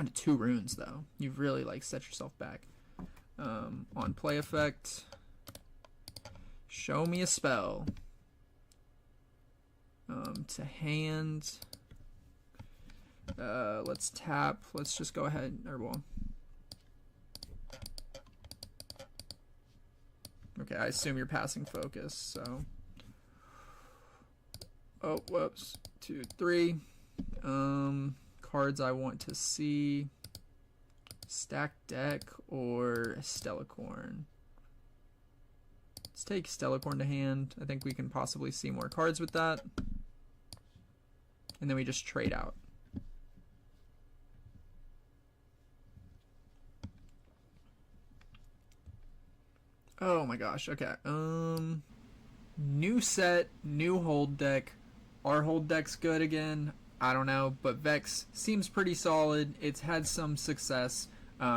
Down to 2 runes though. You've really like set yourself back. On play effect, show me a spell. To hand. Let's tap. Let's just go ahead. Or well. Okay, I assume you're passing focus. So. Oh, whoops. 2, 3. Cards I want to see. Stack deck or Stellarcorn. Let's take Stellarcorn to hand. I think we can possibly see more cards with that. And then we just trade out. Oh my gosh, okay. New set, new hold deck. Our hold deck's good again. I don't know, but Vex seems pretty solid. It's had some success.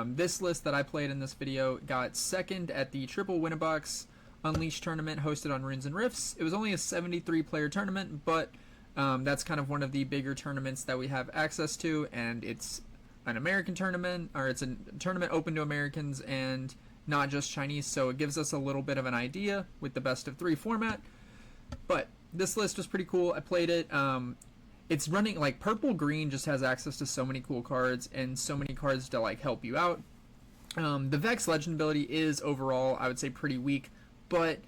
This list that I played in this video got second at the Triple Winnabox Unleashed tournament hosted on Runes and Rifts. It was only a 73 player tournament, but that's kind of one of the bigger tournaments that we have access to, and it's an American tournament, or it's a tournament open to Americans and not just Chinese, so it gives us a little bit of an idea with the best of 3 format. But this list was pretty cool. I played it. It's running like purple green, just has access to so many cool cards and so many cards to like help you out. The Vex legend ability is overall, I would say, pretty weak, but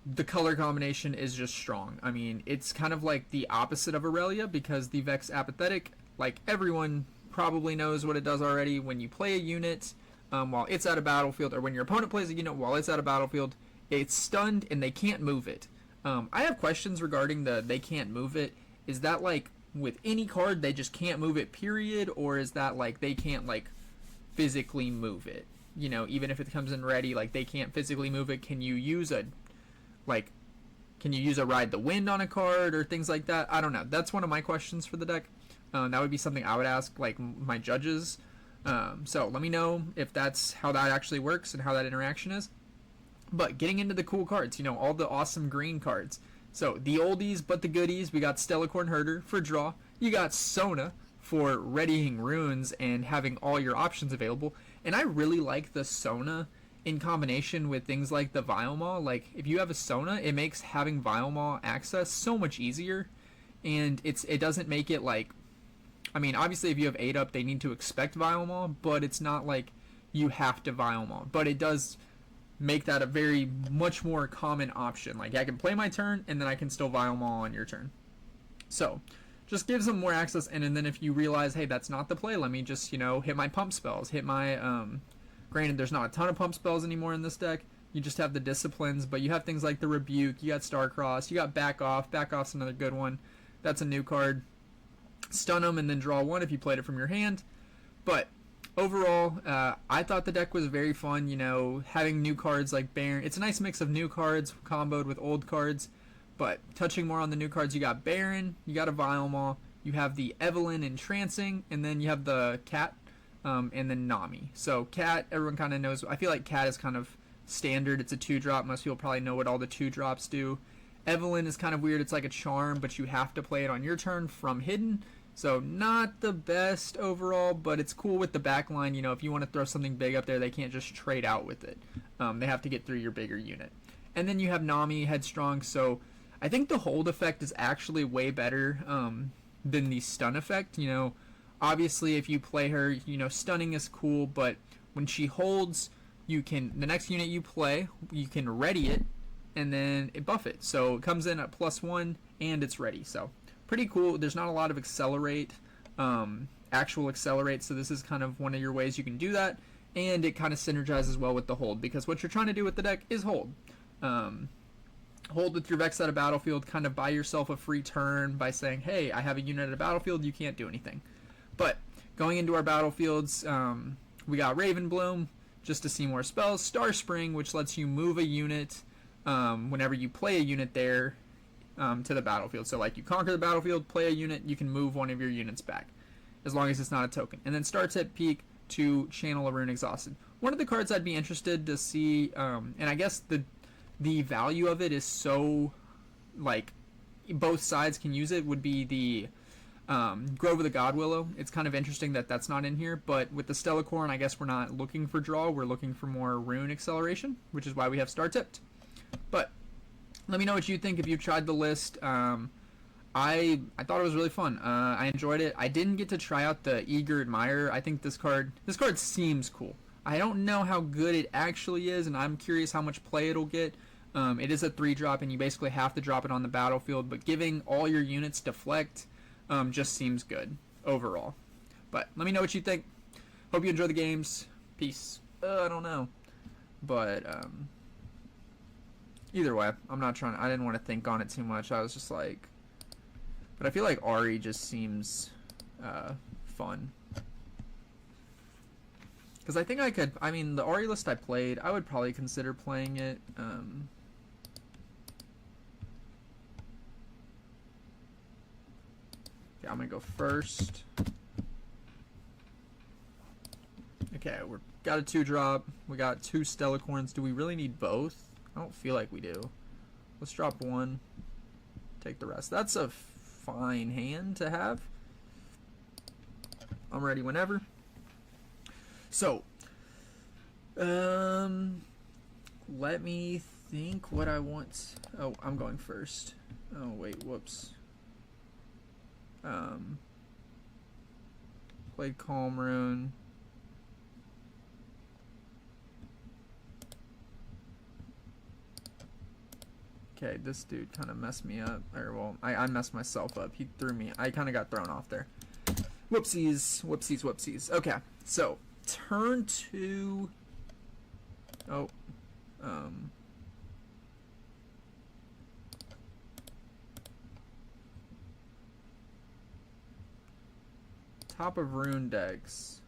the color combination is just strong. I mean, it's kind of like the opposite of Aurelia, because the Vex apathetic, like everyone probably knows what it does already. When you play a unit while it's out of battlefield, or when your opponent plays a unit while it's out of battlefield, it's stunned and they can't move it. I have questions regarding the they can't move it. Is that like with any card they just can't move it, period? Or is that like they can't like physically move it? You know, even if it comes in ready, like they can't physically move it. Can you use a Ride the Wind on a card or things like that? I don't know. That's one of my questions for the deck. That would be something I would ask like my judges. So let me know if that's how that actually works and how that interaction is. But getting into the cool cards, you know, all the awesome green cards. So the oldies but the goodies, we got Stellarcorn Herder for draw. You got Sona for readying runes and having all your options available. And I really like the Sona in combination with things like the Vial. Like if you have a Sona, it makes having Vial access so much easier. And it doesn't make it like, I mean, obviously if you have 8 up, they need to expect Vial, but it's not like you have to Vial. But it does make that a very much more common option. Like I can play my turn and then I can still Vial on your turn. So just gives them more access. And then if you realize, hey, that's not the play, let me just, you know, hit my pump spells, hit my granted there's not a ton of pump spells anymore in this deck. You just have the disciplines, but you have things like the Rebuke, you got Starcross, you got Back Off. Back Off's another good one. That's a new card. Stun them and then draw 1 if you played it from your hand. But overall, I thought the deck was very fun, you know, having new cards like Baron. It's a nice mix of new cards comboed with old cards, but touching more on the new cards, you got Baron, you got a Vial, you have the Evelyn Entrancing, and then you have the Cat, and then Nami. So Cat, everyone kind of knows. I feel like Cat is kind of standard. It's a 2-drop. Most people probably know what all the 2-drops do. Evelyn is kind of weird. It's like a charm, but you have to play it on your turn from hidden. So not the best overall, but it's cool with the back line. You know, if you want to throw something big up there, they can't just trade out with it. They have to get through your bigger unit. And then you have Nami, Headstrong. So I think the hold effect is actually way better than the stun effect. You know, obviously if you play her, you know, stunning is cool, but when she holds, you can, the next unit you play, you can ready it and then it buff it. So it comes in at +1 and it's ready. So pretty cool. There's not a lot of accelerate, actual accelerate, so this is kind of one of your ways you can do that, and it kind of synergizes well with the hold, because what you're trying to do with the deck is hold. Hold with your Vex out of battlefield, kind of buy yourself a free turn by saying, hey, I have a unit at a battlefield, you can't do anything. But going into our battlefields, we got Ravenbloom, just to see more spells, Star Spring, which lets you move a unit whenever you play a unit there, to the battlefield. So like you conquer the battlefield, play a unit, you can move one of your units back, as long as it's not a token. And then starts at peak to channel a Rune Exhausted. One of the cards I'd be interested to see, and I guess the value of it is so, like, both sides can use it, would be the Grove of the Godwillow. It's kind of interesting that that's not in here, but with the Stellacorn, I guess we're not looking for draw. We're looking for more rune acceleration, which is why we have star tipped. But let me know what you think if you tried the list. I thought it was really fun. I enjoyed it. I didn't get to try out the Eager Admirer. I think this card seems cool. I don't know how good it actually is, and I'm curious how much play it'll get. It is a 3-drop, and you basically have to drop it on the battlefield, but giving all your units deflect just seems good overall. But let me know what you think. Hope you enjoy the games. Peace. I don't know. But either way, I didn't want to think on it too much. I was just like, but I feel like Ari just seems fun. Because I think the Ari list I played, I would probably consider playing it. Okay, I'm going to go first. Okay, we've got a 2-drop. We got 2 Stellacorns. Do we really need both? I don't feel like we do. Let's drop 1. Take the rest. That's a fine hand to have. I'm ready whenever. So, let me think what I want. Oh, I'm going first. Oh, wait, whoops. Played Calm Rune. Okay, this dude kind of messed me up. Or, well, I messed myself up. He threw me. I kind of got thrown off there. Whoopsies, whoopsies, whoopsies. Okay, so turn 2. Oh, top of rune decks.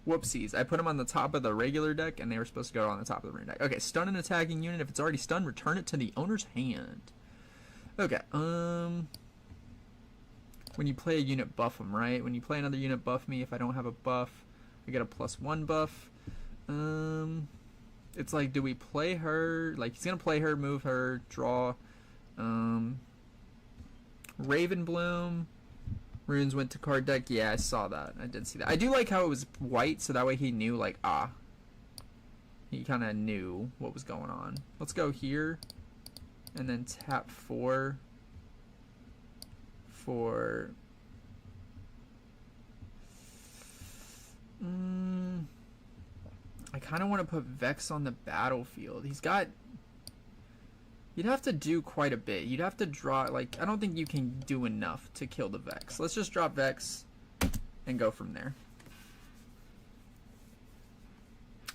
Whoopsies. I put them on the top of the regular deck, and they were supposed to go on the top of the rune deck. Okay, stun an attacking unit. If it's already stunned, return it to the owner's hand. Okay, when you play a unit, buff them, right? When you play another unit, buff me. If I don't have a buff, I get a +1 buff. It's like, do we play her? Like, he's going to play her, move her, draw. Ravenbloom. Runes went to card deck. Yeah, I saw that. I did see that. I do like how it was white, so that way he knew, like, he kind of knew what was going on. Let's go here, and then tap 4 for... I kind of want to put Vex on the battlefield. He's got... You'd have to do quite a bit. You'd have to draw, like, I don't think you can do enough to kill the Vex. Let's just drop Vex and go from there.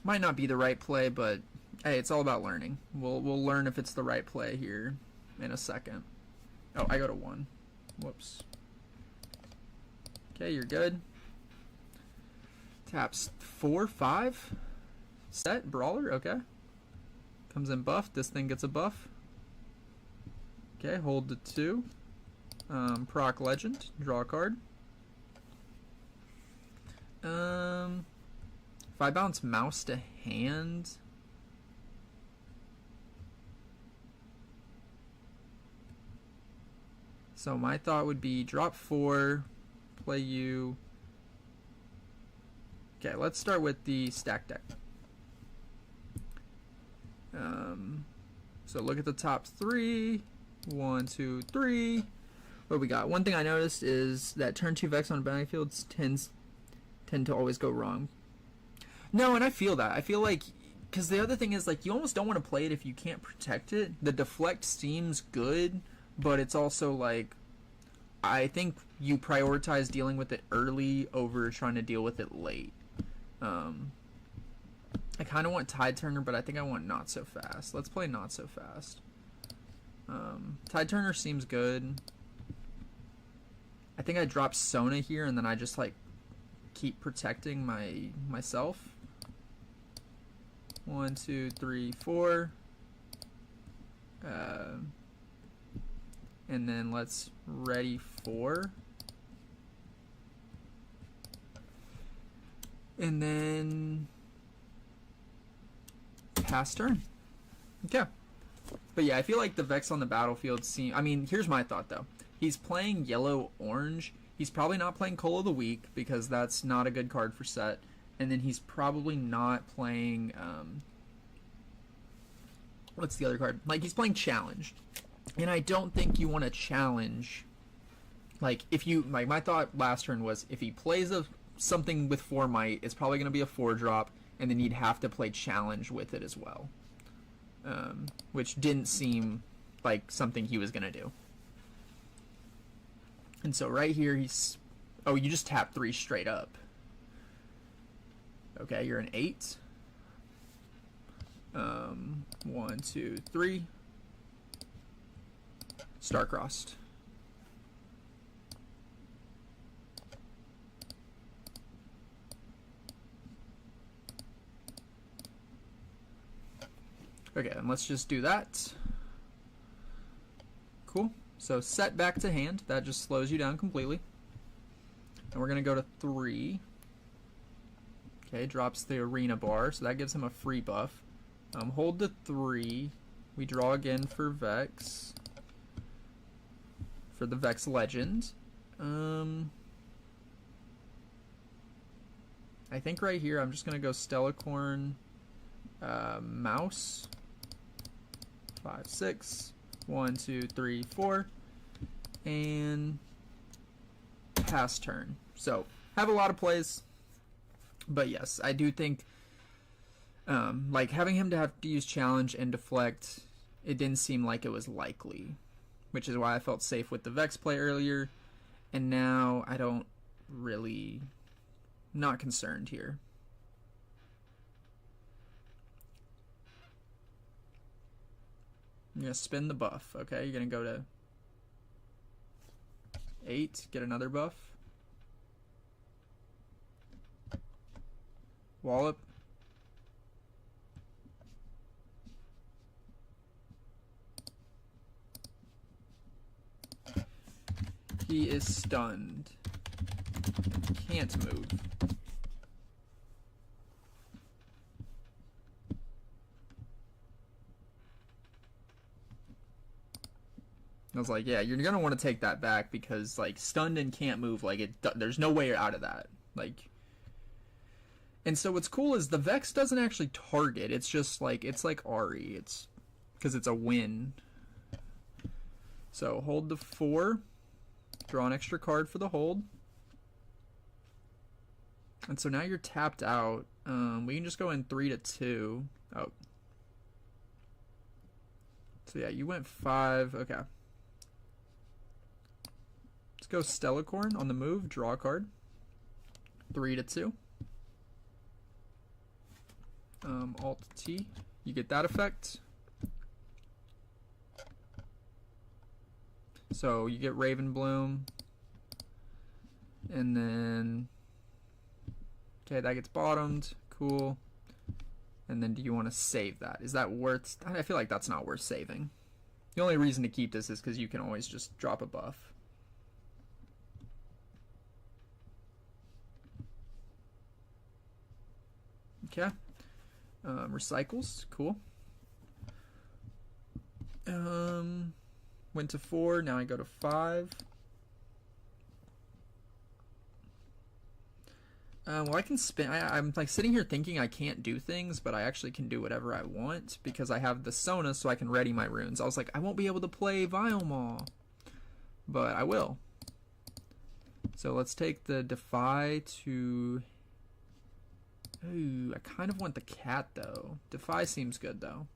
Might not be the right play, but hey, it's all about learning. We'll learn if it's the right play here in a second. Oh, I go to 1. Whoops. Okay, you're good. Taps 4, 5. Set, Brawler, okay. Comes in buffed. This thing gets a buff. Okay, hold the 2. Proc Legend, draw a card. If I bounce Mouse to hand, so my thought would be drop 4, play you. Okay, let's start with the stack deck. So look at the top 3. 1, 2, 3. What we got? One thing I noticed is that turn 2 Vex on battlefields tend to always go wrong. No, and I feel that. I feel like, because the other thing is, like, you almost don't want to play it if you can't protect it. The deflect seems good, but it's also like, I think you prioritize dealing with it early over trying to deal with it late. I kind of want Tide Turner, but I think I want Not So Fast. Let's play Not So Fast. Tide Turner seems good. I think I drop Sona here, and then I just, like, keep protecting myself. 1, 2, 3, 4. And then let's ready 4. And then pass turn. Okay. But yeah, I feel like the Vex on the battlefield seem. I mean, here's my thought though. He's playing yellow orange. He's probably not playing Call of the Week because that's not a good card for set. And then he's probably not playing. What's the other card? Like he's playing Challenge, and I don't think you want to challenge. Like if you, like my thought last turn was if he plays something with 4 might, it's probably going to be a 4-drop, and then you'd have to play Challenge with it as well, which didn't seem like something he was going to do. And so right here he's, oh, you just tap 3 straight up. Okay, you're an 8. 1, 2, 3. Star-crossed. Okay, and let's just do that. Cool. So set back to hand. That just slows you down completely. And we're going to go to 3. Okay, drops the arena bar, so that gives him a free buff. Hold the 3. We draw again for Vex. For the Vex Legend. I think right here I'm just going to go Stellacorn, Mouse. 5, 6. 1, 2, 3, 4. And pass turn. So, have a lot of plays. But yes, I do think like having him to have to use Challenge and Deflect, it didn't seem like it was likely, which is why I felt safe with the Vex play earlier, and now I don't really, not concerned here. I'm going to spin the buff, okay? You're going to go to 8, get another buff. Wallop. He is stunned. Can't move. I was like, yeah, you're gonna want to take that back because like stunned and can't move, like there's no way out of that. Like, and so what's cool is the Vex doesn't actually target. It's just like it's like Ari. It's because it's a win. So hold the 4, draw an extra card for the hold, and so now you're tapped out. We can just go in 3 to 2. Oh, so yeah, you went 5. Okay. Let's go Stellacorn on the move, draw a card. 3 to 2. Alt T, you get that effect. So you get Raven Bloom, and then okay, that gets bottomed. Cool. And then do you want to save that? Is that worth? I feel like that's not worth saving. The only reason to keep this is because you can always just drop a buff. Okay. Recycles, cool. Went to 4, now I go to 5. Well, I can spin. I'm like sitting here thinking I can't do things, but I actually can do whatever I want because I have the Sona, so I can ready my runes. I was like, I won't be able to play Vialmaw, but I will. So let's take the Defy to... Ooh, I kind of want the cat, though. Defy seems good, though.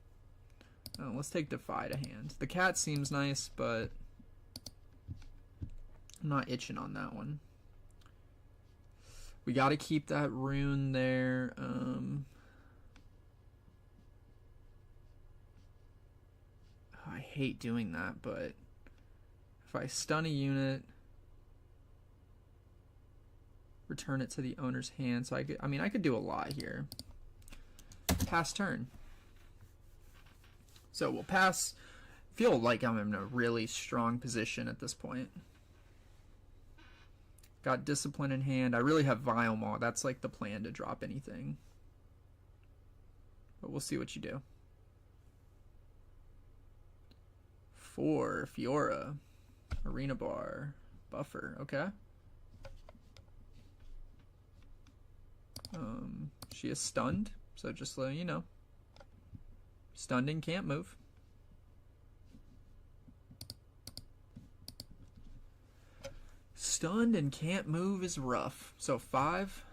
Oh, let's take Defy to hand. The cat seems nice, but I'm not itching on that one. We got to keep that rune there. I hate doing that, but if I stun a unit, return it to the owner's hand. So I mean, I could do a lot here. Pass turn. So we'll pass. Feel like I'm in a really strong position at this point. Got Discipline in hand. I really have Vialmaw. That's like the plan to drop anything. But we'll see what you do. 4, Fiora, Arena Bar, Buffer, okay. She is stunned, so just so you know. Stunned and can't move. Stunned and can't move is rough. So 5.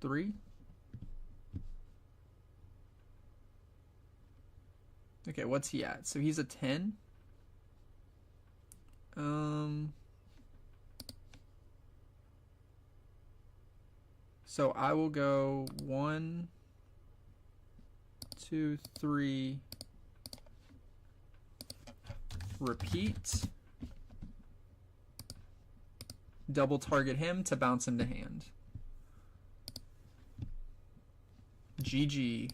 3. Okay, what's he at? So he's a 10. So I will go 1, 2, 3. Repeat. Double target him to bounce him to hand. GG.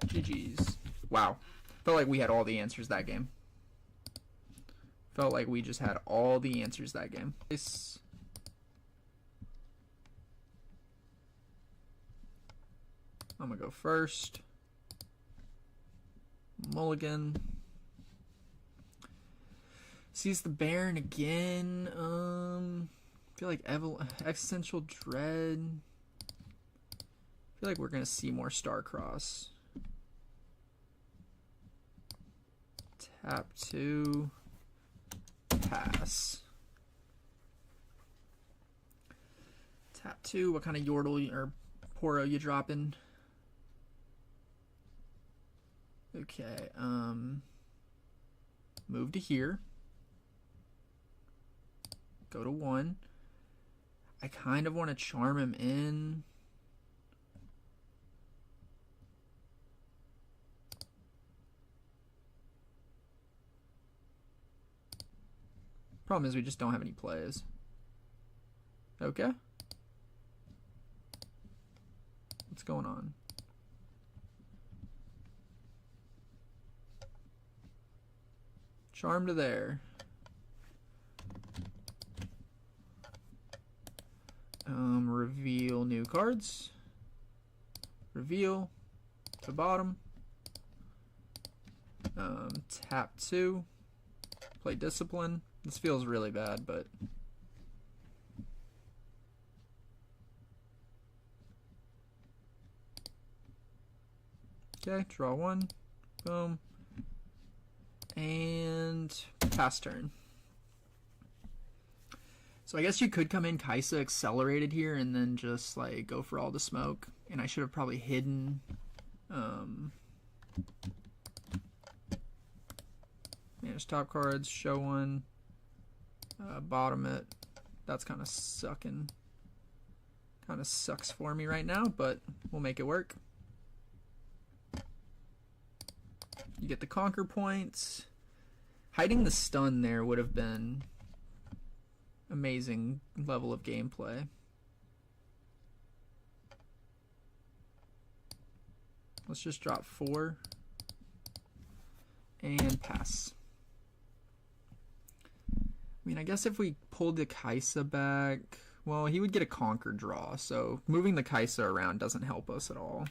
GG's. Wow. Felt like we had all the answers that game. Felt like we just had all the answers that game. I'm gonna go first. Mulligan. Sees the Baron again. I feel like Existential Dread. I feel like we're gonna see more Starcross. Tap 2. Pass. Tap 2. What kind of Yordle or Poro you dropping? Okay. Move to here. Go to 1. I kind of want to charm him in. Problem is we just don't have any plays. Okay. What's going on? Charm to there. Reveal new cards. Reveal to bottom. Tap 2. Play Discipline. This feels really bad, but okay, draw 1. Boom. And pass turn. So I guess you could come in Kaisa accelerated here and then just like go for all the smoke. And I should have probably hidden manage top cards, show 1, bottom it. That's kind of sucking. Kind of sucks for me right now, but we'll make it work. You get the conquer points. Hiding the stun there would have been amazing level of gameplay. Let's just drop 4 and pass. I mean, I guess if we pulled the Kaisa back, well, he would get a conquer draw, so moving the Kaisa around doesn't help us at all.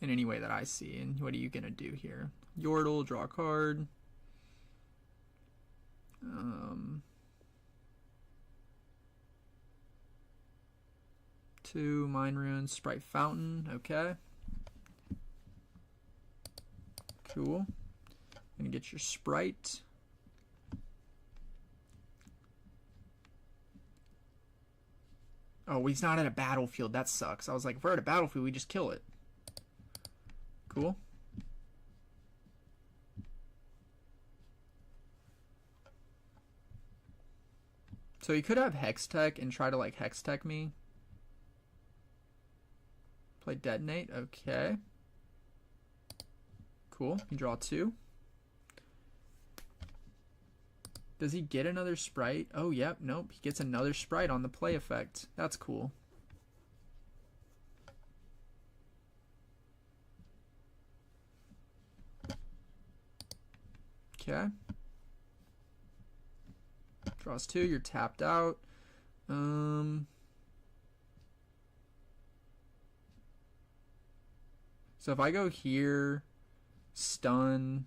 In any way that I see. And what are you going to do here? Yordle, draw a card. 2, Mind Rune, Sprite Fountain. Okay. Cool. Gonna get your Sprite. Oh, he's not at a battlefield. That sucks. I was like, if we're at a battlefield, we just kill it. Cool. So you could have Hextech and try to like Hextech me. Play Detonate. Okay. Cool. You draw 2. Does he get another Sprite? Oh, yep. Nope. He gets another Sprite on the play effect. That's cool. Okay. Draws 2. You're tapped out. So if I go here, stun,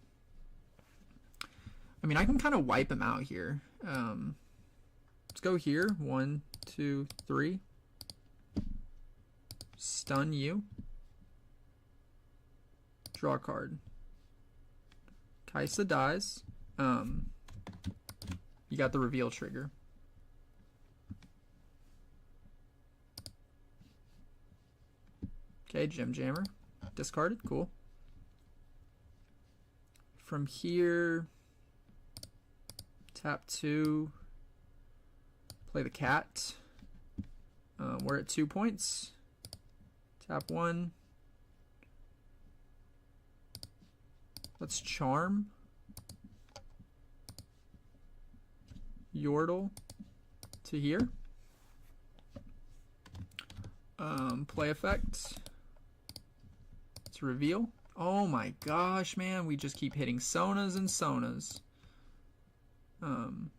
I mean, I can kind of wipe him out here. Let's go here. 1, 2, 3. Stun you. Draw a card. Kaisa dies. You got the reveal trigger. Okay, Gem Jammer. Discarded. Cool. From here, tap 2. Play the cat. We're at 2 points. Tap 1. Let's charm. Yordle to here. Play effect. Let's reveal. Oh my gosh, man. We just keep hitting Sonas and Sonas. And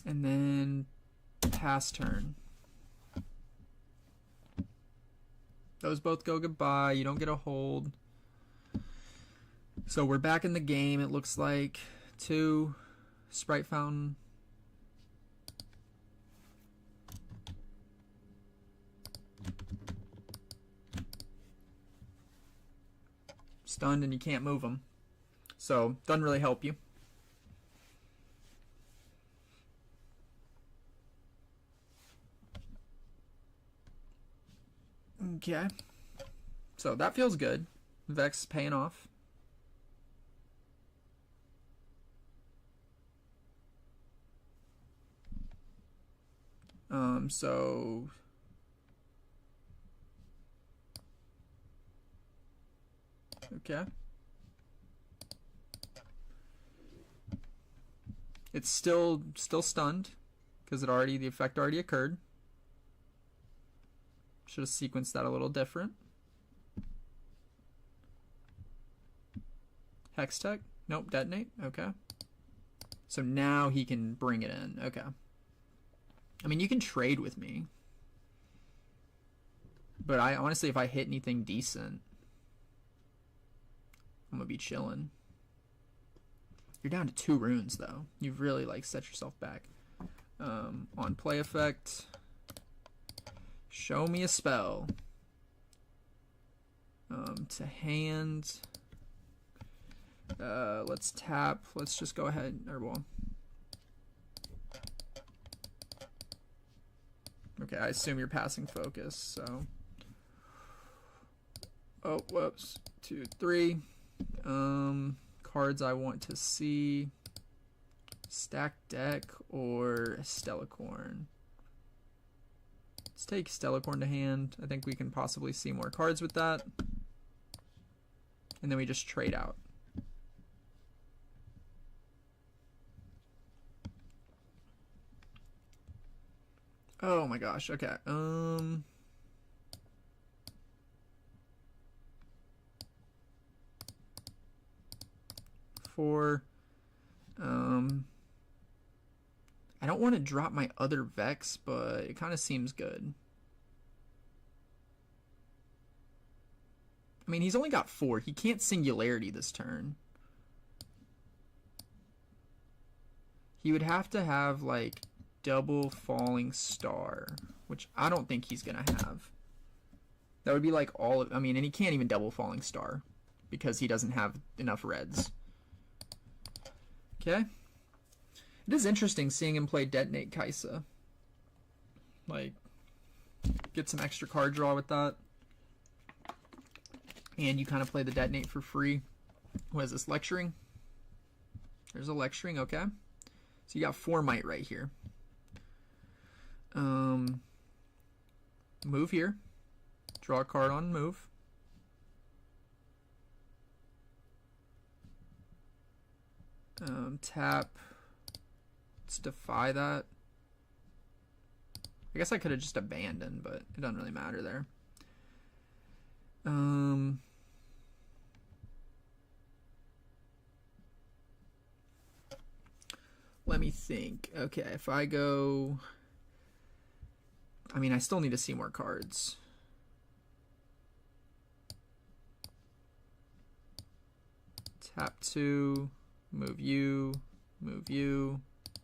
then pass turn. Those both go goodbye. You don't get a hold. So we're back in the game, it looks like. 2. Sprite Fountain. Stunned and you can't move them. So, doesn't really help you. Okay. So that feels good. Vex paying off. So okay. It's still stunned because the effect already occurred. Should have sequenced that a little different. Hextech? Nope, detonate. Okay. So now he can bring it in. Okay. I mean, you can trade with me. But I honestly, if I hit anything decent, I'm gonna be chilling. You're down to 2 runes though. You've really like set yourself back. On play effect, show me a spell. To hand. Let's tap. Let's just go ahead. Or well. Okay, I assume you're passing focus. So. Oh, whoops. 2, 3. Cards I want to see. Stack deck or Stellacorn. Let's take Stellacorn to hand. I think we can possibly see more cards with that. And then we just trade out. Oh my gosh, okay. 4. I don't want to drop my other Vex, but it kind of seems good. I mean, he's only got 4. He can't Singularity this turn. He would have to have, like, double Falling Star, which I don't think he's going to have. That would be, like, all of... I mean, and he can't even double Falling Star because he doesn't have enough reds. Okay. It is interesting seeing him play Detonate Kaisa. Like, get some extra card draw with that. And you kind of play the Detonate for free. What is this, Lecturing? There's a Lecturing, okay. So you got 4 might right here. Move here. Draw a card on move. Tap. Let's defy that. I guess I could have just abandoned, but it doesn't really matter there. Let me think. Okay, if I go... I mean, I still need to see more cards. Tap 2, move you,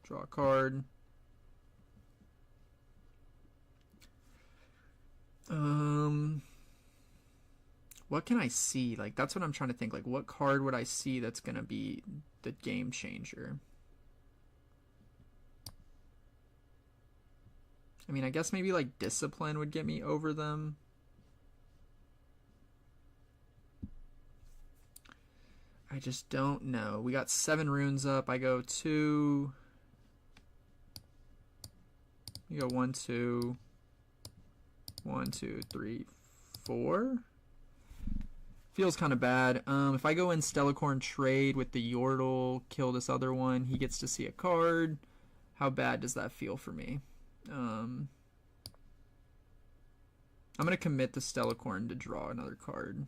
draw a card. What can I see? Like, that's what I'm trying to think. Like, what card would I see that's gonna be the game changer? I mean, I guess maybe like Discipline would get me over them. I just don't know. We got 7 runes up. I go 2. You go 1, 2. 1, 2, 3, 4. Feels kind of bad. If I go in Stellacorn trade with the Yordle, kill this other one, he gets to see a card. How bad does that feel for me? I'm going to commit the Stellacorn to draw another card.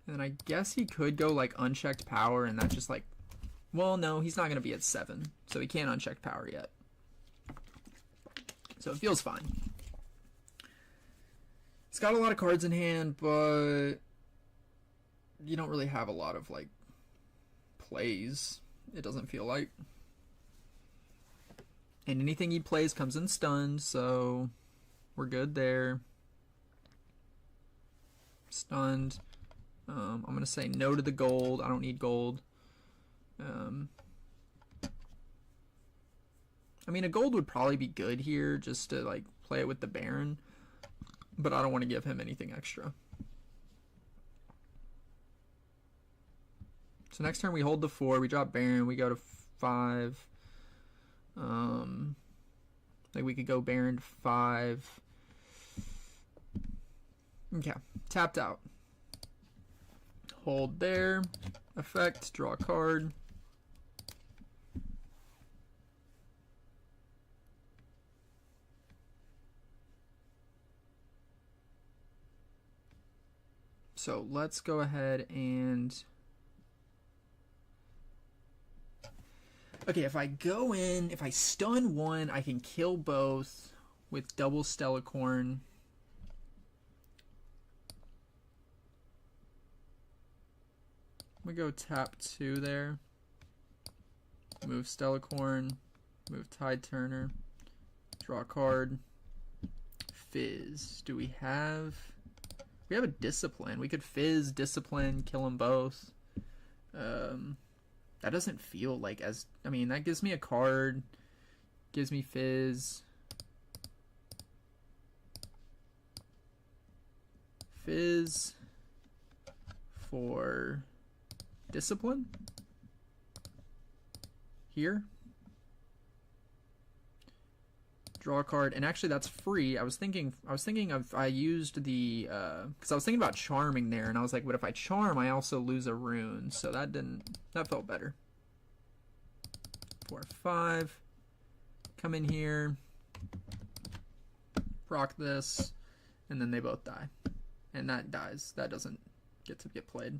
And I guess he could go like unchecked power, and that's just like, well, no, he's not going to be at 7, so he can't uncheck power yet. So it feels fine. It's got a lot of cards in hand, but you don't really have a lot of like plays, it doesn't feel like. And anything he plays comes in stunned, so we're good there. Stunned. I'm going to say no to the gold. I don't need gold. I mean, a gold would probably be good here just to like play it with the Baron, but I don't want to give him anything extra. So next turn we hold the 4, we drop Baron, we go to 5. Like we could go Baron to 5. Okay, tapped out. Hold there. Effect, draw a card. So let's go ahead and... Okay, if I go in, if I stun one, I can kill both with double Stellacorn. We go tap 2 there. Move Stellacorn. Move Tide Turner. Draw a card. Fizz. Do we have... We have a Discipline. We could Fizz, Discipline, kill them both. That doesn't feel like as... I mean, that gives me a card. Gives me Fizz. Fizz for Discipline. Here. Draw a card, and actually that's free. I was thinking of I used the because I was thinking about charming there, and I was like, what if I charm? I also lose a rune, so that felt better. 4, 5. Come in here, proc this, and then they both die, and that dies. That doesn't get played.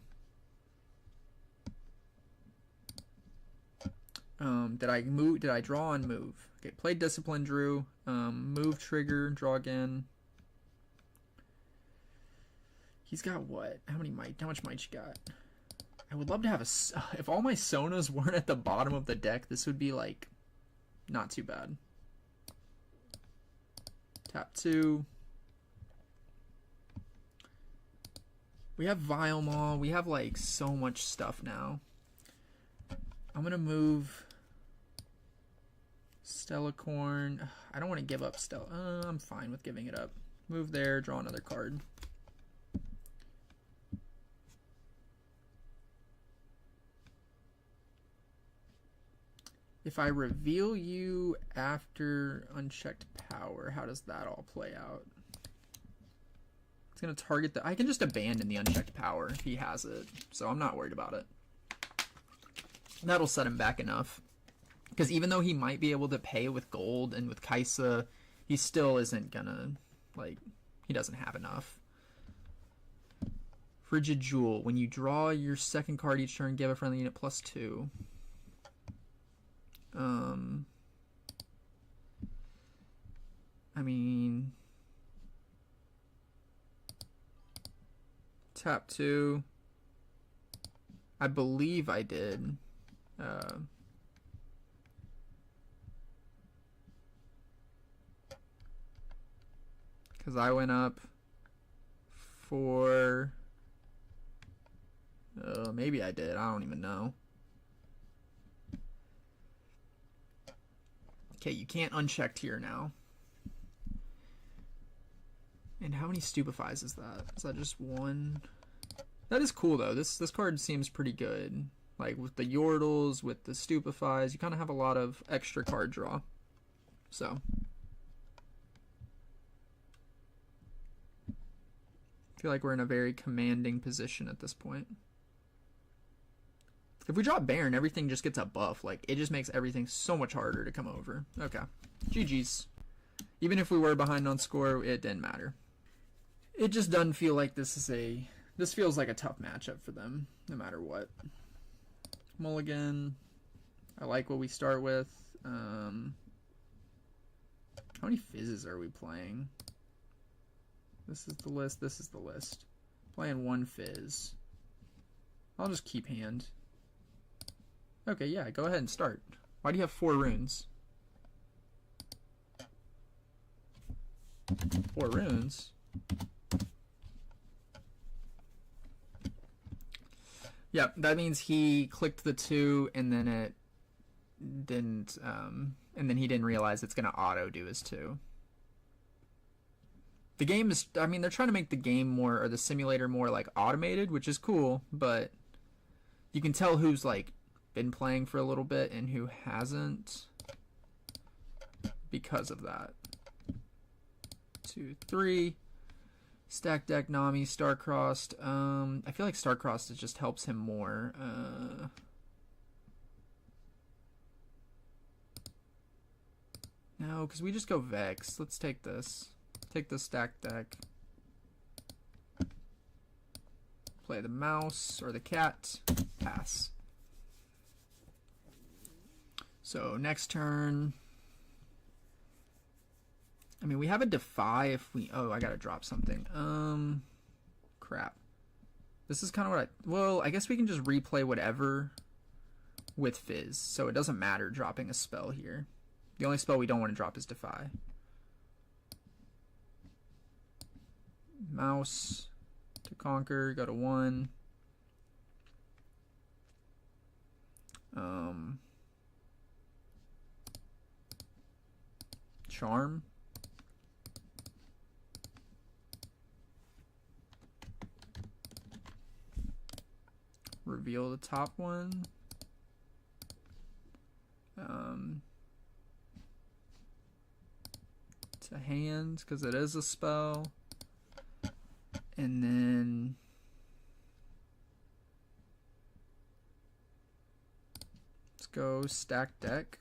Did I move? Did I draw and move? Okay, played Discipline, drew. Move, trigger, draw again. He's got what? How much might you got? I would love to have a... If all my Sonas weren't at the bottom of the deck, this would be like not too bad. Tap 2. We have Vialmaw. We have like so much stuff now. I'm gonna move Stellacorn. I don't want to give up I'm fine with giving it up. Move there, draw another card. If I reveal you after unchecked power, how does that all play out? It's gonna target I can just abandon the unchecked power if he has it, so I'm not worried about it. That'll set him back enough. Because even though he might be able to pay with gold and with Kaisa, he still isn't gonna, like, he doesn't have enough. Frigid Jewel. When you draw your second card each turn, give a friendly unit +2. I mean... Tap 2. I believe I did. Because I went up for... maybe I did. I don't even know. Okay, you can't uncheck here now. And how many stupefies is that? Is that just one? That is cool though. This card seems pretty good. Like with the Yordles, with the stupefies, you kind of have a lot of extra card draw. So I feel like we're in a very commanding position at this point. If we drop Baron, everything just gets a buff. Like, it just makes everything so much harder to come over. Okay. GG's. Even if we were behind on score, it didn't matter. It just doesn't feel like this is a... This feels like a tough matchup for them, no matter what. Mulligan. I like what we start with. How many fizzes are we playing? This is the list. This is the list. Playing one fizz. I'll just keep hand. Okay, yeah, go ahead and start. Why do you have 4 runes? 4 runes? Yeah, that means he clicked the 2 and then it didn't, and then he didn't realize it's going to auto do his 2. The game is, I mean, they're trying to make the game more, or the simulator more, like, automated, which is cool, but you can tell who's, like, been playing for a little bit and who hasn't because of that. 2, 3. Stack deck, Nami, Starcrossed. I feel like Starcrossed, it just helps him more. No, because we just go Vex. Let's take this. Take the stack deck. Play the mouse or the cat. Pass. So next turn. I mean, we have a Defy if we... Oh, I gotta drop something. Crap. This is kind of what I... Well, I guess we can just replay whatever with Fizz. So it doesn't matter dropping a spell here. The only spell we don't want to drop is Defy. Mouse to conquer. Go to 1. Charm. Reveal the top one. To hand, because it is a spell. And then let's go stack deck.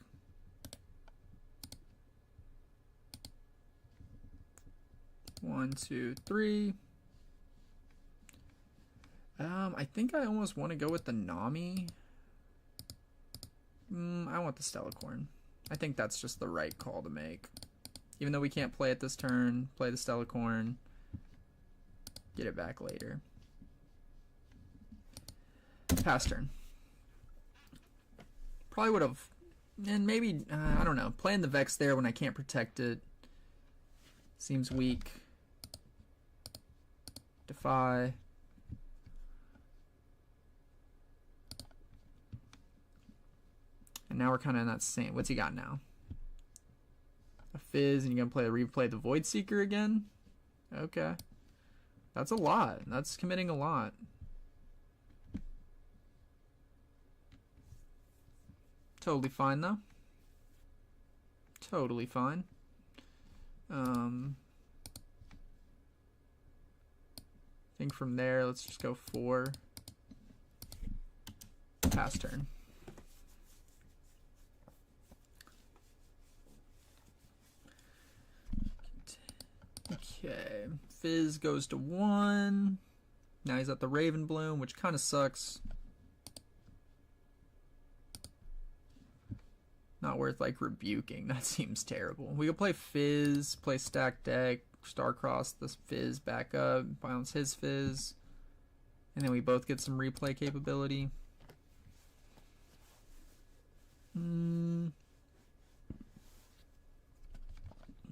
One, 2, 3. I think I almost want to go with the Nami. I want the Stellacorn. I think that's just the right call to make. Even though we can't play it this turn, play the Stellacorn. Get it back later. Pass turn. Probably would have... And maybe, I don't know. Playing the Vex there when I can't protect it seems weak. Defy. And now we're kind of in that same... What's he got now? A Fizz, and you're going to replay the Void Seeker again? Okay. That's a lot. That's committing a lot. Totally fine, though. Totally fine. I think from there, let's just go 4. Pass turn. Okay, Fizz goes to 1. Now he's at the Raven Bloom, which kind of sucks. Not worth like rebuking. That seems terrible. We could play Fizz, play stack deck, Starcross this Fizz back up, balance his Fizz. And then we both get some replay capability.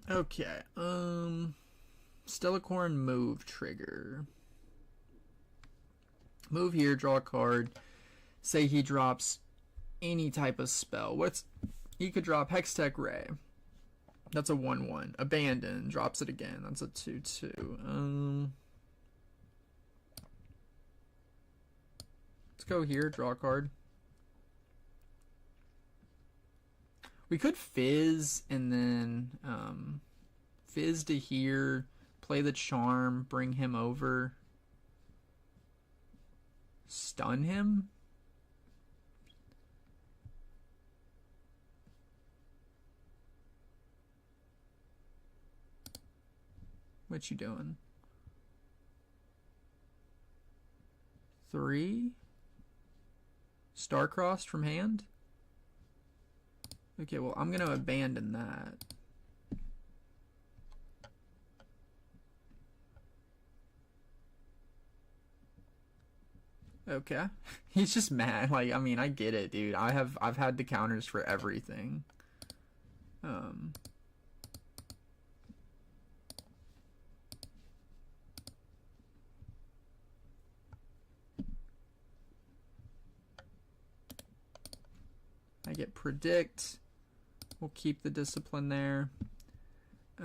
Okay. Stellacorn move trigger. Move here, draw a card. Say he drops any type of spell. He could drop Hextech Ray. That's a 1/1. Abandon, drops it again. That's a 2/2. Let's go here, draw a card. We could fizz and then fizz to here, play the charm, bring him over, stun him. What you doing? 3? Star-crossed from hand? Okay, well, I'm going to abandon that. Okay. He's just mad. Like, I mean, I get it, dude. I've had the counters for everything. I get predict. We'll keep the discipline there. I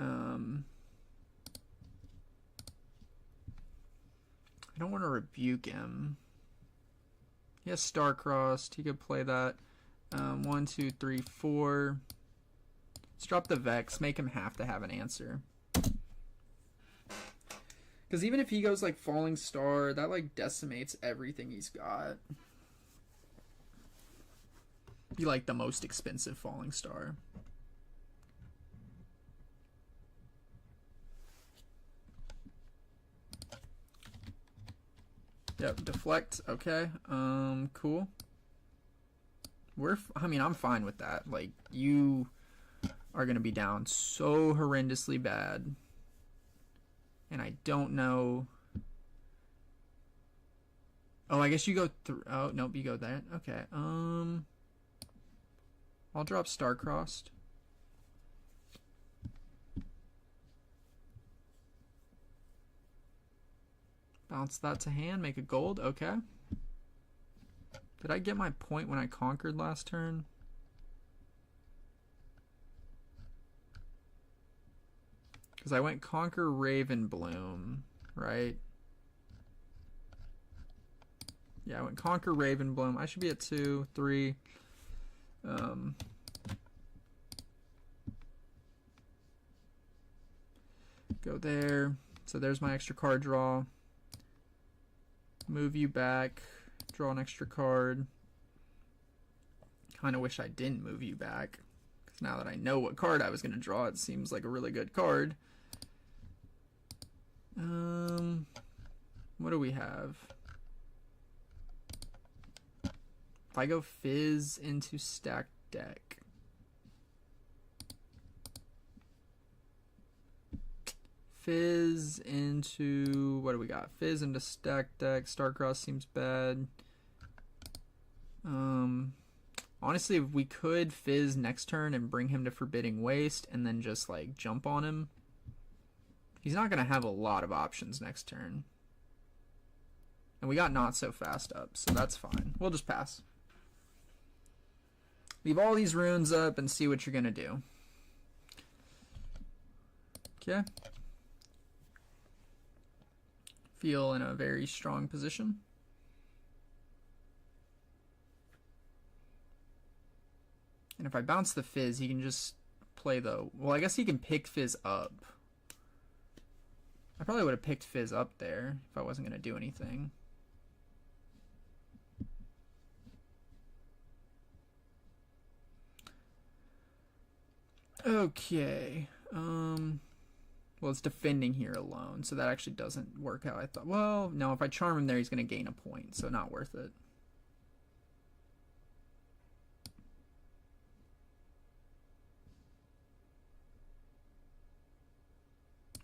don't want to rebuke him. He has star-crossed. He could play that. 1, 2, 3, 4. Let's drop the Vex. Make him have to have an answer. Because even if he goes like Falling Star, that like decimates everything he's got. Be like the most expensive Falling Star. Yep, deflect. Okay. Cool. I mean, I'm fine with that. Like, you are gonna be down so horrendously bad, and I don't know. Oh, I guess you go through. Oh, nope, you go there. Okay. I'll drop Star-crossed. Bounce that to hand, make a gold. Okay. Did I get my point when I conquered last turn? Because I went Conquer Ravenbloom, right? Yeah, I went Conquer Ravenbloom. I should be at 2, 3. Go there. So there's my extra card draw. Move you back. Draw an extra card. Kind of wish I didn't move you back. Because now that I know what card I was going to draw, it seems like a really good card. What do we have? If I go Fizz into stacked deck. Fizz into, what do we got? Fizz into stacked deck. Starcross seems bad. Honestly, if we could Fizz next turn and bring him to Forbidding Waste and then just like jump on him. He's not going to have a lot of options next turn. And we got Not So Fast up, so that's fine. We'll just pass. Leave all these runes up and see what you're going to do. Okay. Feel in a very strong position. And if I bounce the Fizz, he can just play the... Well, I guess he can pick Fizz up. I probably would have picked Fizz up there if I wasn't going to do anything. Okay. Well, it's defending here alone, so that actually doesn't work how I thought. Well, no, if I charm him there, he's going to gain a point, so not worth it.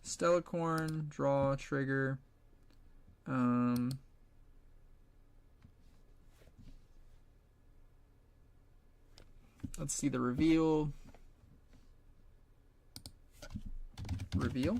Stellacorn, draw, trigger. Let's see the reveal. Reveal.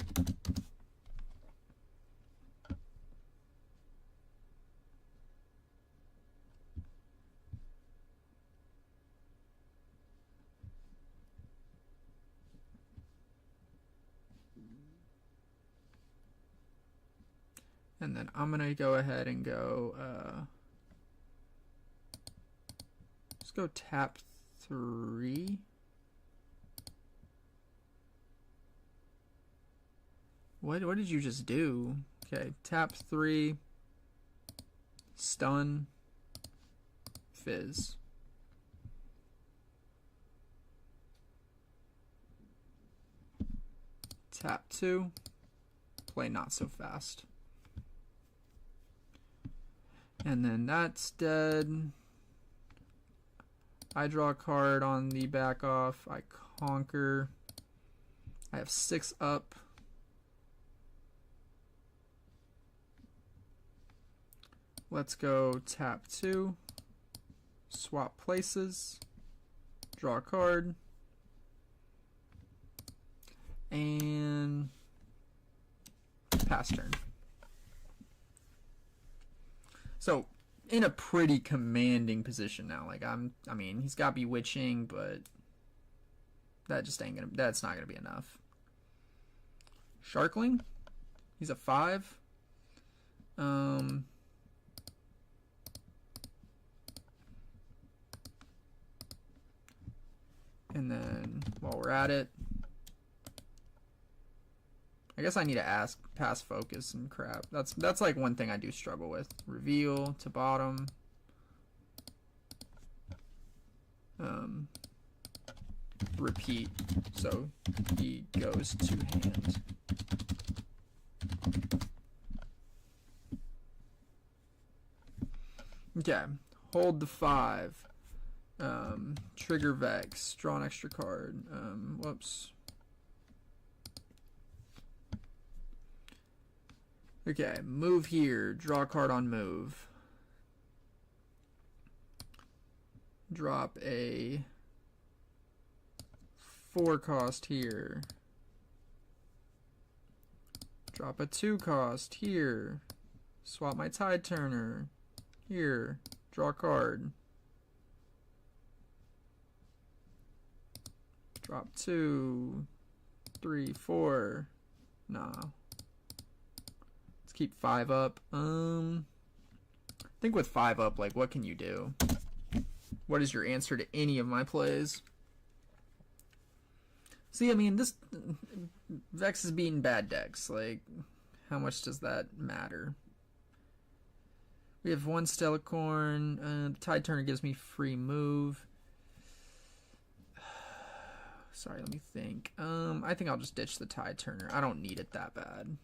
And then I'm gonna go ahead and go let's go tap 3. What did you just do? Okay, tap 3, stun, fizz. Tap 2, play not so fast. And then that's dead. I draw a card on the back off. I conquer. I have 6 up. Let's go tap 2. Swap places. Draw a card. And pass turn. So in a pretty commanding position now. Like I mean, he's got Bewitching, but that just ain't gonna. That's not gonna be enough. Sharkling, he's a 5. And then while we're at it, I guess I need to pass focus and crap. That's like one thing I do struggle with. Reveal to bottom. Repeat. So he goes to hand. Okay. Hold the 5. Trigger Vex. Draw an extra card. Whoops. Okay, move here. Draw a card on move. Drop a 4 cost here. Drop a 2 cost here. Swap my Tide Turner. Here. Draw a card. Drop 2, 3, 4. Nah. Let's keep 5 up. I think with 5 up, like, what can you do? What is your answer to any of my plays? See, I mean, this Vex is beating bad decks. Like, how much does that matter? We have 1 Stellacorn. The Tide Turner gives me free move. Sorry, let me think. I think I'll just ditch the Tide Turner. I don't need it that bad.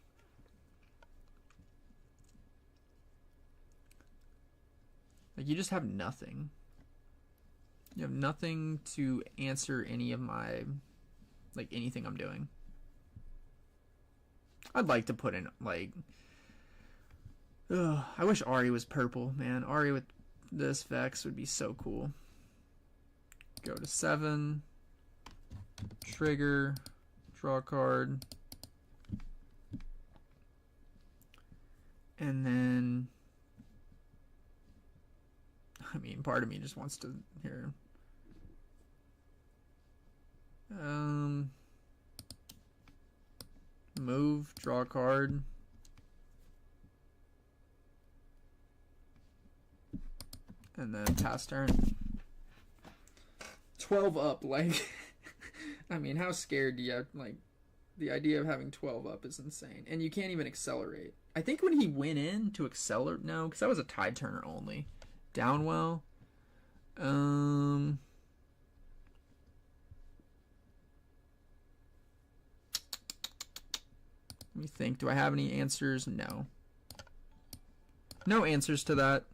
Like, you just have nothing. You have nothing to answer any of my, like, anything I'm doing. I'd like to put in, like, I wish Ari was purple, man. Ari with this Vex would be so cool. Go to 7. Trigger. Draw a card. And then, I mean, part of me just wants to here. Move, draw a card. And then pass turn. 12 up, like, I mean, how scared do you have, like, the idea of having 12 up is insane. And you can't even accelerate. I think when he went in to accelerate, no, because that was a Tide Turner only. Downwell. Let me think. Do I have any answers? No. No answers to that.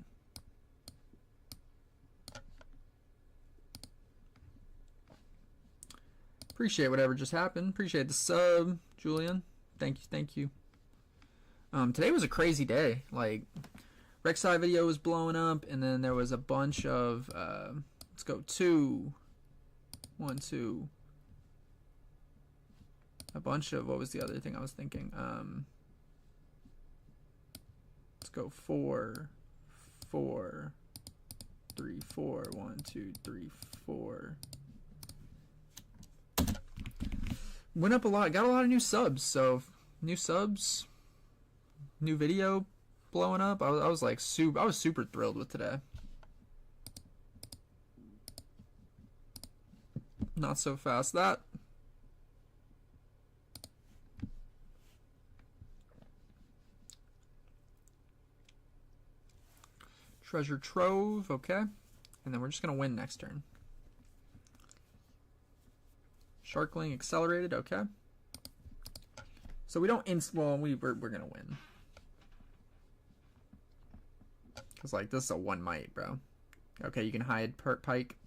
Appreciate whatever just happened. Appreciate the sub, Julian. Thank you, thank you. Today was a crazy day. Like, Rek'Sai video was blowing up, and then there was a bunch of let's go 2, 1, 2. A bunch of, what was the other thing I was thinking? Let's go 4, 4, 3, 4. 1, 2, 3, 4. Went up a lot. Got a lot of new subs. So new subs, new video blowing up. I was like I was super thrilled with today. Not so fast that. Treasure trove, okay. And then we're just gonna win next turn. Sharkling accelerated, okay. So we don't well, we're gonna win. Cause like this is a 1 might, bro. Okay, you can hide pike.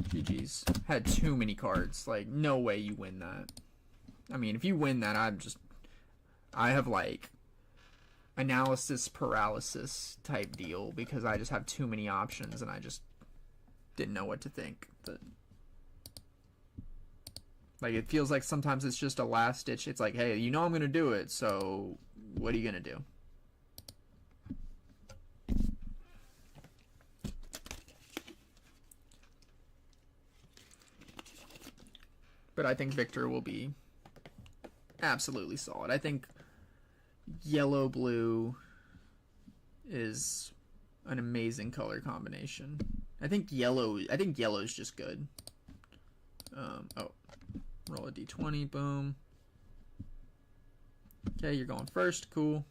GG's. Had too many cards. Like, no way you win that. I mean, if you win that, I have like analysis paralysis type deal because I just have too many options and I just didn't know what to think. But like, it feels like sometimes it's just a last ditch. It's like, hey, you know I'm gonna do it, so what are you gonna do? But I think Victor will be absolutely solid. I think yellow blue is an amazing color combination. I think yellow is just good. Oh, roll a d20, boom. Okay, you're going first, cool.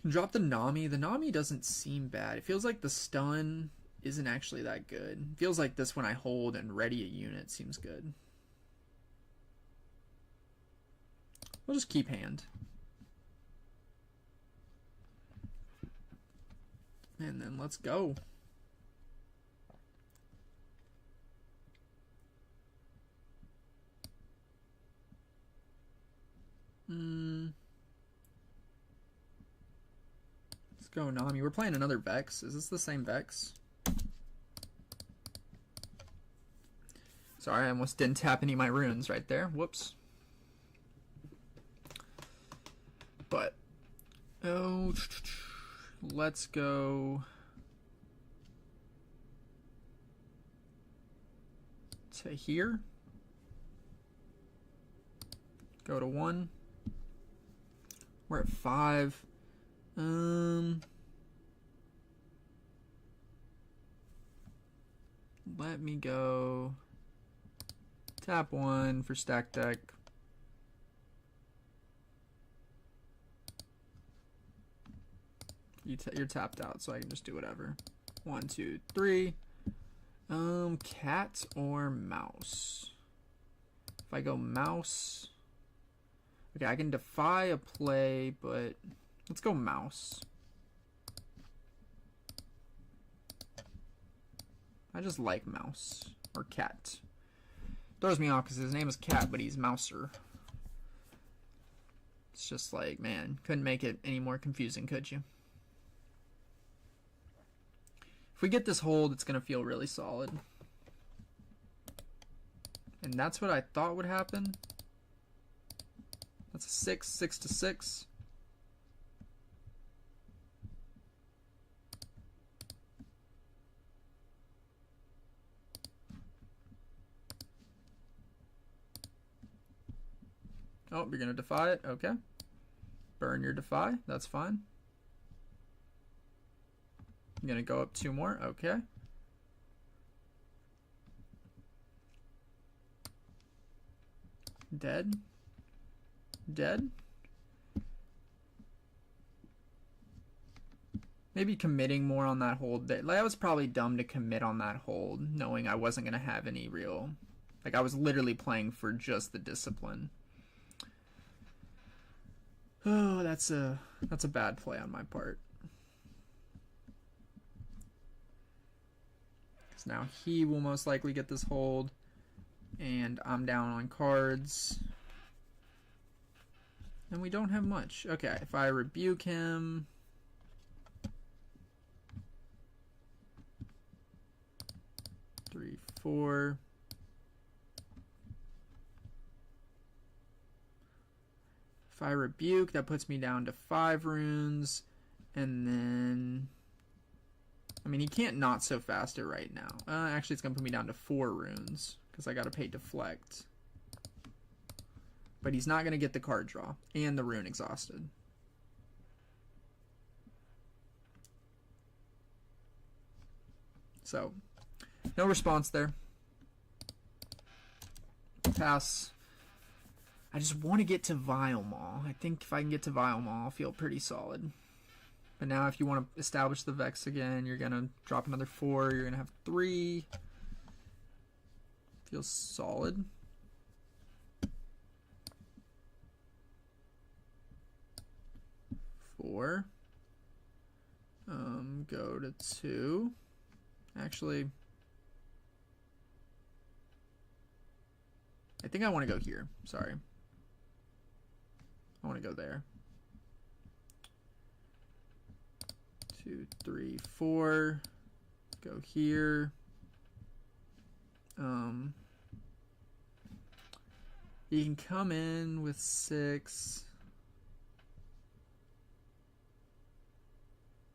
Drop the Nami. The Nami doesn't seem bad. It feels like the stun isn't actually that good. It feels like this when I hold and ready a unit seems good. We'll just keep hand. And then let's go. Let's go, Nami. We're playing another Vex. Is this the same Vex? Sorry, I almost didn't tap any of my runes right there. Whoops. But, oh, let's go to here. Go to 1. We're at 5. Let me go tap 1 for stack deck. You're tapped out, so I can just do whatever. 1, 2, 3. Cat or mouse? If I go mouse, okay, I can defy a play, but let's go mouse. I just like mouse or cat. Throws me off because his name is Cat, but he's Mouser. It's just like, man, couldn't make it any more confusing, could you? If we get this hold, it's going to feel really solid. And that's what I thought would happen. That's a 6, 6 to 6. Oh, you're going to defy it? Okay. Burn your defy. That's fine. I'm going to go up 2 more. Okay. Dead. Dead. Maybe committing more on that hold. That was probably dumb to commit on that hold, knowing I wasn't going to have any real... Like, I was literally playing for just the discipline. Oh, that's a bad play on my part. Because now he will most likely get this hold. And I'm down on cards. And we don't have much. Okay, if I rebuke him... Three, four. If I rebuke, that puts me down to 5 runes. And then... I mean, he can't not so fast it right now. Actually, it's going to put me down to 4 runes. Because I got to pay deflect. But he's not going to get the card draw. And the rune exhausted. So... no response there. Pass. I just want to get to Vile Maw. I think if I can get to Vile Maw, I'll feel pretty solid. But now if you want to establish the Vex again, you're going to drop another 4. You're going to have 3. Feels solid. Four. Go to 2. Actually... I think I want to go here. Sorry. I want to go there. 2, 3, 4. Go here. You can come in with 6.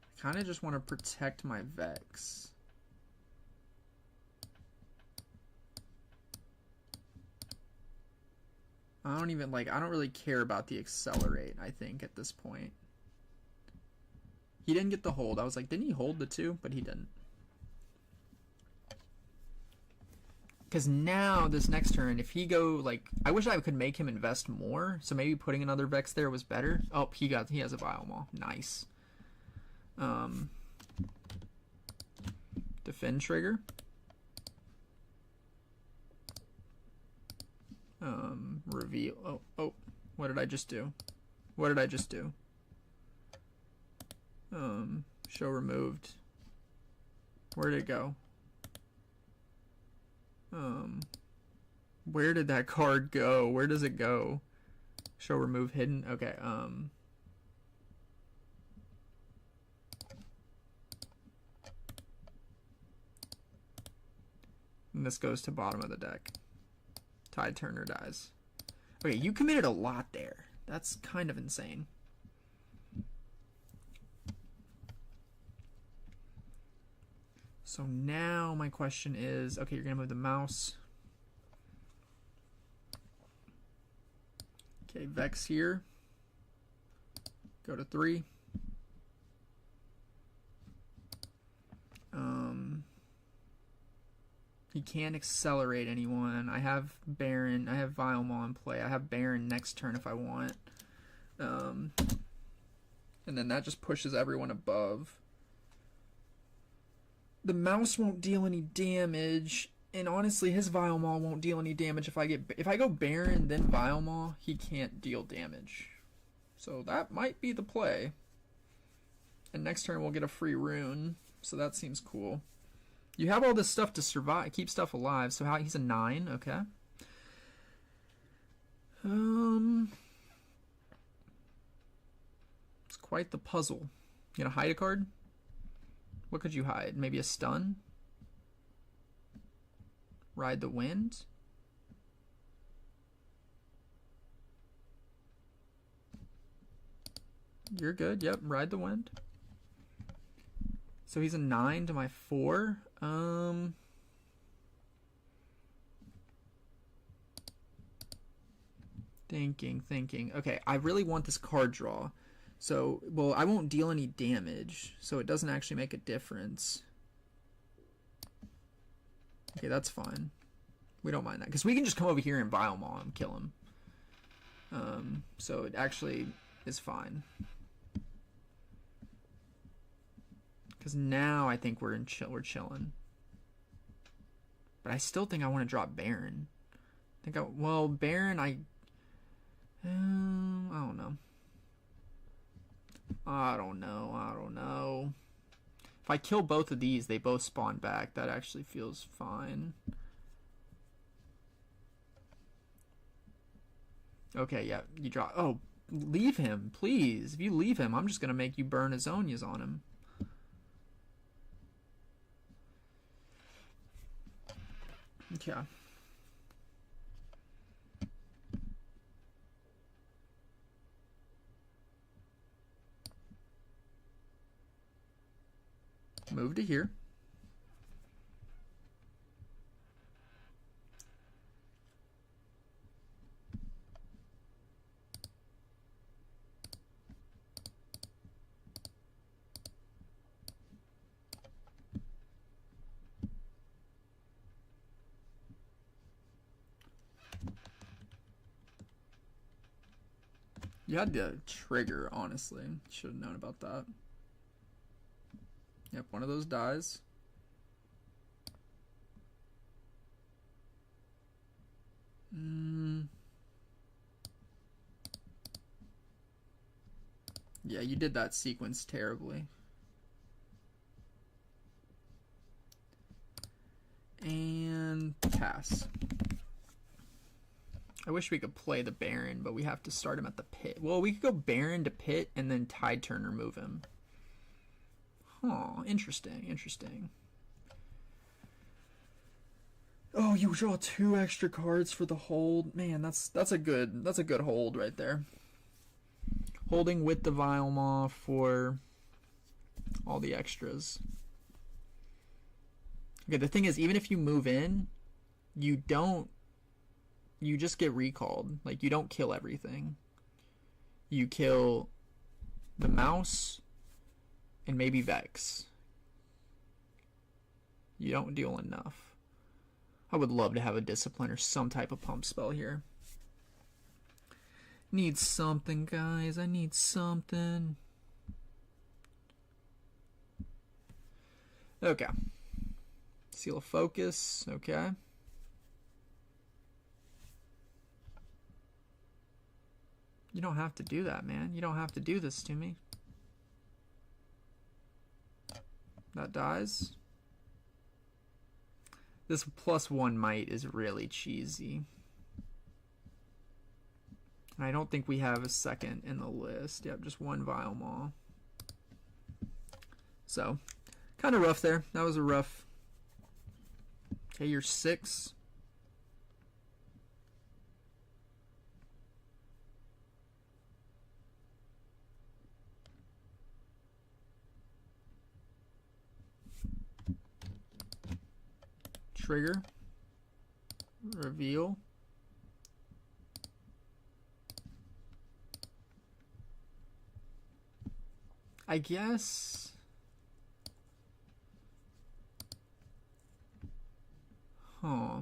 I kind of just want to protect my Vex. I don't really care about the accelerate, I think, at this point. He didn't get the hold. I was like, didn't he hold the 2? But he didn't. Because now, this next turn, if he go, like... I wish I could make him invest more. So maybe putting another Vex there was better. Oh, he has a Vile Maw. Nice. Defend trigger. Reveal. Oh, what did I just do? What did I just do? Show removed. Where did it go? Where did that card go? Where does it go? Show remove hidden. Okay, and this goes to bottom of the deck. Tide Turner dies. Okay, you committed a lot there. That's kind of insane. So now my question is, okay, you're going to move the mouse. Okay, Vex here. Go to 3. He can't accelerate anyone. I have Baron. I have Vile Maw in play. I have Baron next turn if I want. And then that just pushes everyone above. The mouse won't deal any damage. And honestly, his Vile Maw won't deal any damage if I go Baron then Vile Maw, he can't deal damage. So that might be the play. And next turn we'll get a free rune. So that seems cool. You have all this stuff to survive, keep stuff alive. So he's a 9, okay. It's quite the puzzle. You gonna hide a card? What could you hide? Maybe a stun? Ride the wind? You're good. Yep, ride the wind. So he's a 9 to my 4. Thinking. Okay, I really want this card draw. So, well, I won't deal any damage, so it doesn't actually make a difference. Okay, that's fine. We don't mind that, because we can just come over here and Vile Maw him, kill him. So it actually is fine. Because now I think we're chilling. But I still think I want to drop Baron. Baron, I don't know. I don't know. If I kill both of these, they both spawn back. That actually feels fine. Okay, yeah, you draw. Oh, leave him, please. If you leave him, I'm just gonna make you burn Azonias on him. Okay. Move to here. You had the trigger, honestly. Should have known about that. Yep, one of those dies. Yeah, you did that sequence terribly. And pass. I wish we could play the Baron, but we have to start him at the pit. Well, we could go Baron to pit and then Tide Turner move him. Huh, interesting, interesting. Oh, you draw 2 extra cards for the hold. Man, that's a good hold right there. Holding with the Vilemaw for all the extras. Okay, the thing is, even if you move in, you just get recalled. Like, you don't kill everything. You kill the mouse and maybe Vex. You don't deal enough. I would love to have a discipline or some type of pump spell here. Need something, guys. I need something. Okay. Seal of Focus. Okay. You don't have to do that, man. You don't have to do this to me. That dies. This +1 might is really cheesy. I don't think we have a second in the list. Yep, just 1 Vilemaw. So, kind of rough there. That was a rough. Okay, you're 6. Trigger. Reveal. I guess. Huh.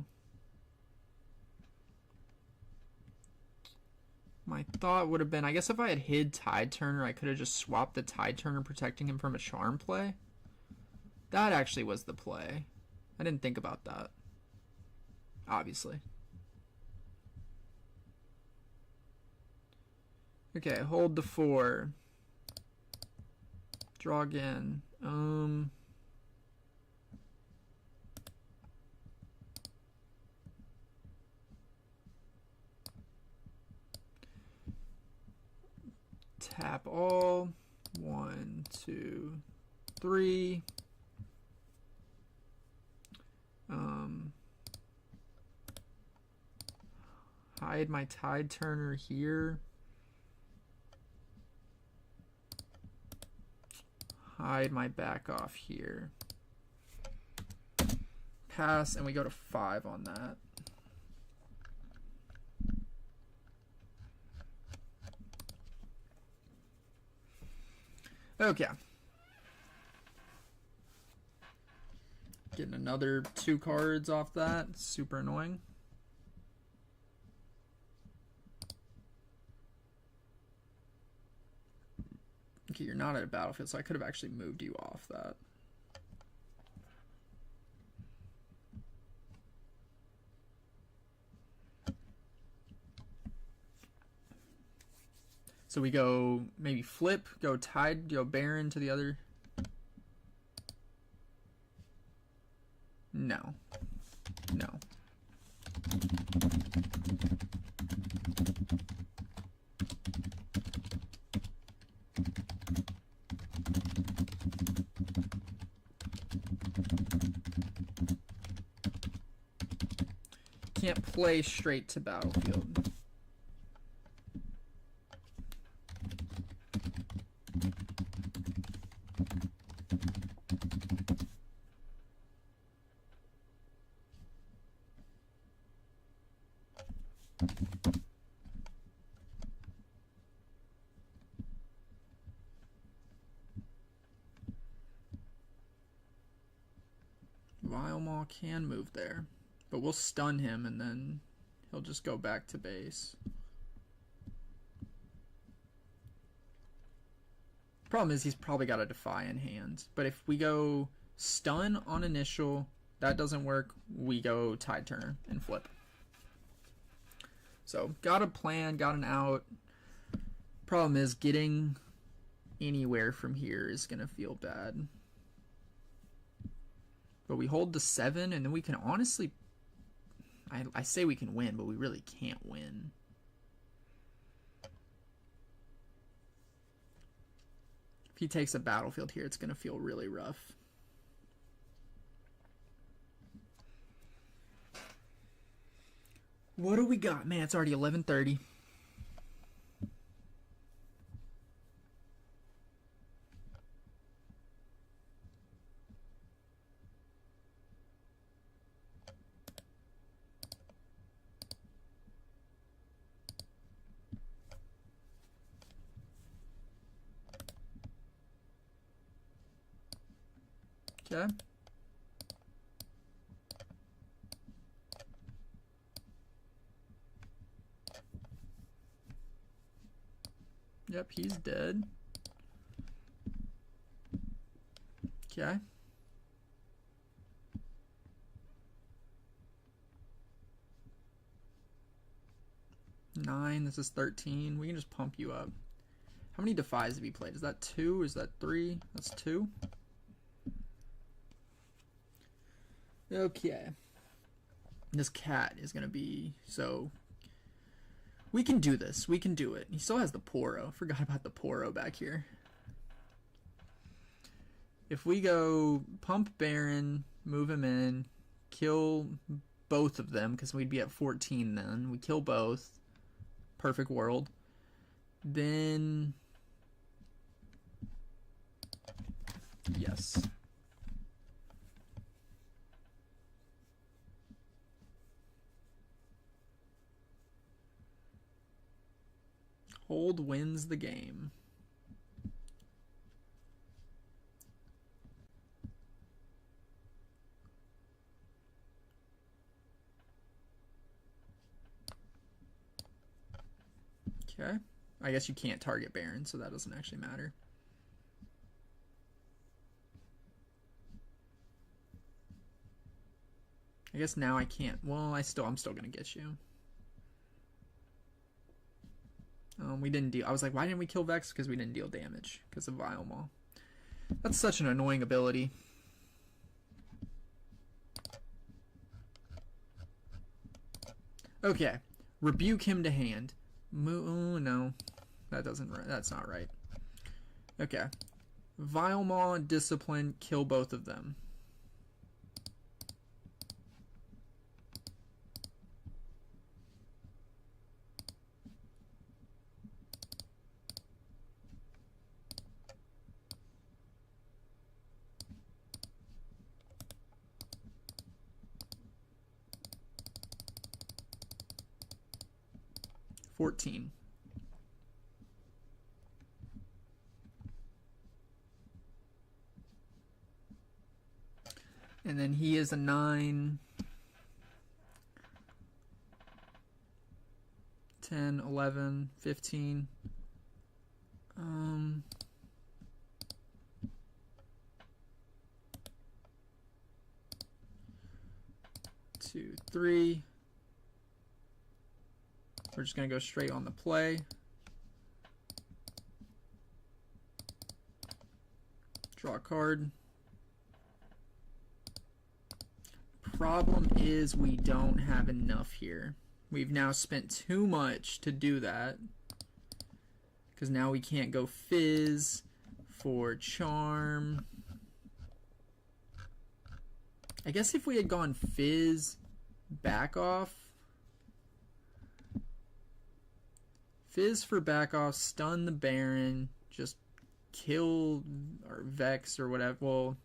My thought would have been, I guess if I had hid Tide Turner, I could have just swapped the Tide Turner, protecting him from a charm play. That actually was the play. I didn't think about that. Obviously. Okay, hold the 4. Draw again. Tap all. 1, 2, 3. Hide my Tide Turner here. Hide my back off here. Pass, and we go to 5 on that. Okay. Getting another 2 cards off that. Super annoying. Okay, you're not at a battlefield, so I could have actually moved you off that. So we go maybe flip, go Tide, go Baron to the other. No. No. can't play straight to battlefield. Vilemaw can move there, but we'll stun him and then he'll just go back to base. Problem is he's probably got a Defy in hand, but if we go stun on initial, that doesn't work, we go Tide Turner and flip. So got a plan, got an out. Problem is getting anywhere from here is gonna feel bad. But we hold the 7 and then we can honestly, I say we can win, but we really can't win. If he takes a battlefield here, it's gonna feel really rough. What do we got? Man, it's already 11:30. Okay. Yep, he's dead. Okay. Nine, this is 13. We can just pump you up. How many Defies have you played? Is that 2? Is that 3? That's 2. Okay. This cat is going to be... So, we can do this. We can do it. He still has the Poro. Forgot about the Poro back here. If we go pump Baron, move him in, kill both of them, because we'd be at 14 then. We kill both. Perfect world. Then... Yes. Hold wins the game. Okay. I guess you can't target Baron, so that doesn't actually matter. I guess now I can't. Well, I'm still gonna get you. We didn't deal. I was like, why didn't we kill Vex? Because we didn't deal damage because of Vilemaw. That's such an annoying ability. Okay, rebuke him to hand. Oh, no, that doesn't. That's not right. Okay, Vilemaw, discipline, kill both of them. And then he is a 9, 10, 11, 15. 2, 3. We're just going to go straight on the play. Draw a card. Problem is we don't have enough here. We've now spent too much to do that. Because now we can't go Fizz for Charm. I guess if we had gone Fizz, back off, Fizz for back off, stun the Baron, just kill or Vex or whatever. Well,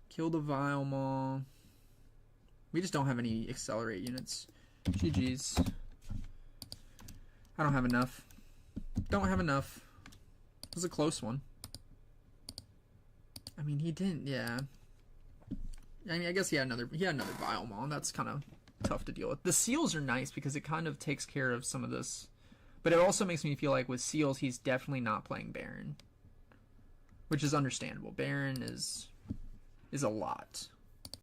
kill the Vile Maw. We just don't have any accelerate units. GG's. I don't have enough. Don't have enough. It was a close one. I mean, he didn't, yeah. I mean, I guess he had another Vile Maw, and that's kind of tough to deal with. The seals are nice because it kind of takes care of some of this. But it also makes me feel like with seals, he's definitely not playing Baron. Which is understandable. Baron is a lot.